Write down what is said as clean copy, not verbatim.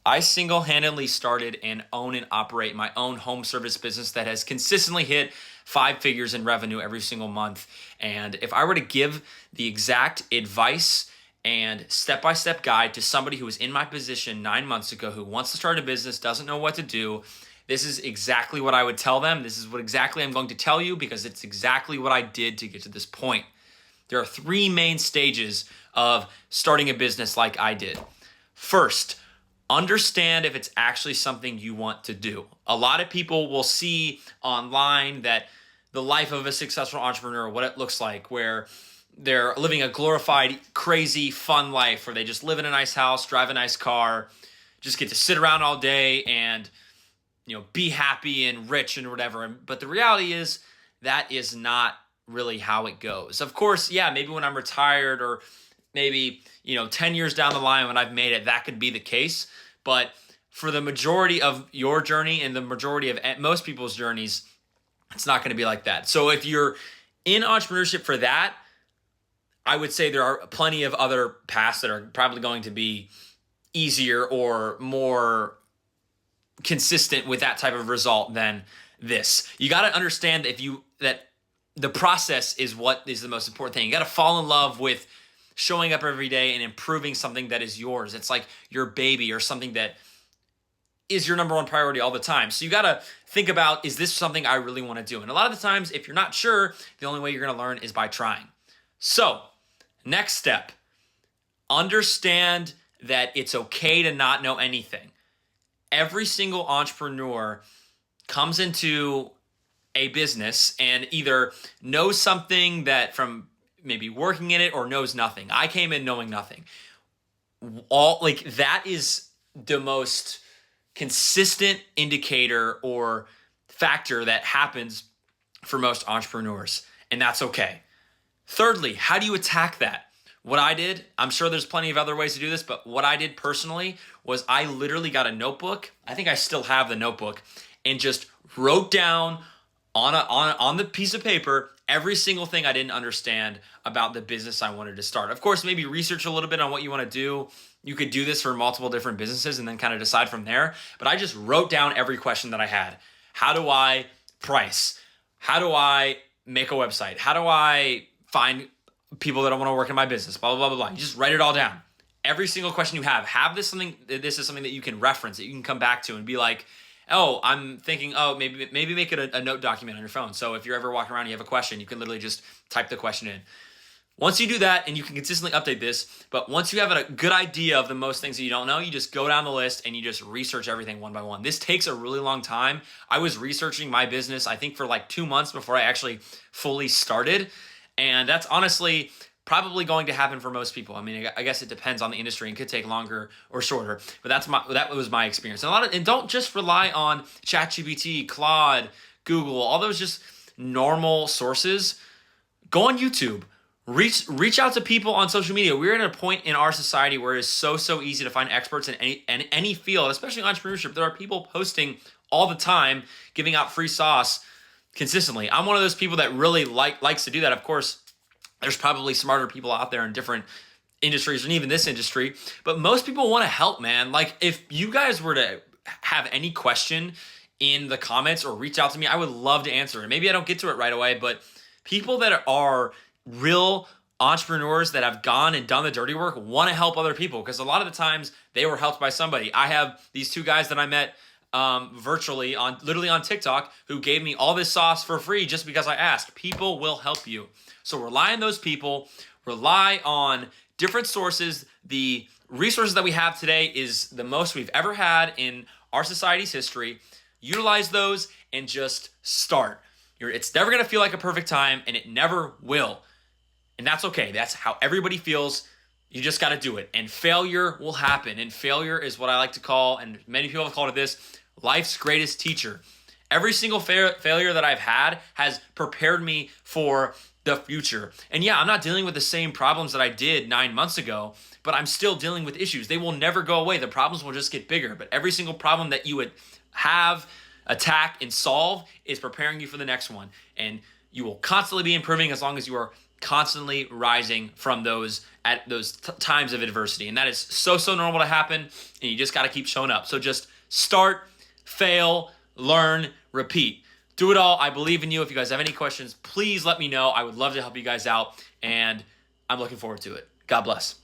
I single-handedly started and own and operate my own home service business that has consistently hit five figures in revenue every single month. And if I were to give the exact advice and step-by-step guide to somebody who was in my position 9 months ago, who wants to start a business, doesn't know what to do, this is exactly what I would tell them. This is what exactly I'm going to tell you because it's exactly what I did to get to this point. There are three main stages of starting a business like I did. First, understand if it's actually something you want to do. A lot of people will see online that the life of a successful entrepreneur, what it looks like, where they're living a glorified, crazy, fun life where they just live in a nice house, drive a nice car, just get to sit around all day and be happy and rich and whatever. But the reality is that is not really how it goes. Of course, yeah, maybe when I'm retired or maybe 10 years down the line when I've made it, that could be the case. But for the majority of your journey and the majority of most people's journeys, it's not going to be like that. So if you're in entrepreneurship for that, I would say there are plenty of other paths that are probably going to be easier or more consistent with that type of result than this. You got to understand that the process is what is the most important thing. You got to fall in love with showing up every day and improving something that is yours. It's like your baby or something that is your number one priority all the time. So you got to think about, is this something I really want to do? And a lot of the times, if you're not sure, the only way you're going to learn is by trying. So next step, understand that it's okay to not know anything. Every single entrepreneur comes into a business and either knows something that from maybe working in it or knows nothing. I came in knowing nothing. That is the most consistent indicator or factor that happens for most entrepreneurs, and that's okay. Thirdly, how do you attack that? What I did, I'm sure there's plenty of other ways to do this, but what I did personally was I literally got a notebook. I think I still have the notebook, and just wrote down on the piece of paper every single thing I didn't understand about the business I wanted to start. Of course, maybe research a little bit on what you want to do. You could do this for multiple different businesses and then kind of decide from there. But I just wrote down every question that I had. How do I price? How do I make a website? How do I find people that want to work in my business? Blah, blah, blah, blah, blah. You just write it all down. Every single question you have this is something that you can reference, that you can come back to and be like, oh, I'm thinking, maybe make it a note document on your phone. So if you're ever walking around and you have a question, you can literally just type the question in. Once you do that, and you can consistently update this, but once you have a good idea of the most things that you don't know, you just go down the list and you just research everything one by one. This takes a really long time. I was researching my business, I think, for like 2 months before I actually fully started. And that's honestly probably going to happen for most people. I mean, I guess it depends on the industry and could take longer or shorter, but that was my experience. And don't just rely on ChatGPT, Claude, Google, all those just normal sources. Go on YouTube. Reach out to people on social media. We're at a point in our society where it is so easy to find experts in any field, especially entrepreneurship. There are people posting all the time, giving out free sauce consistently. I'm one of those people that really likes to do that. Of course, there's probably smarter people out there in different industries and even this industry, but most people want to help, man. Like, if you guys were to have any question in the comments or reach out to me, I would love to answer it. Maybe I don't get to it right away, but people that are real entrepreneurs that have gone and done the dirty work want to help other people, because a lot of the times they were helped by somebody. I have these two guys that I met virtually literally on TikTok who gave me all this sauce for free just because I asked. People will help you. So rely on those people, rely on different sources. The resources that we have today is the most we've ever had in our society's history. Utilize those and just start. It's never going to feel like a perfect time, and it never will. And that's okay. That's how everybody feels. You just got to do it. And failure will happen. And failure is what I like to call, and many people have called it this, life's greatest teacher. Every single failure that I've had has prepared me for the future. And yeah, I'm not dealing with the same problems that I did 9 months ago, but I'm still dealing with issues. They will never go away. The problems will just get bigger. But every single problem that you would have, attack, and solve is preparing you for the next one. And you will constantly be improving as long as you are constantly rising from those at those times of adversity. And that is so normal to happen, and you just got to keep showing up. So just start, fail, learn, repeat. Do it all. I believe in you. If you guys have any questions, please let me know. I would love to help you guys out, and I'm looking forward to it. God bless.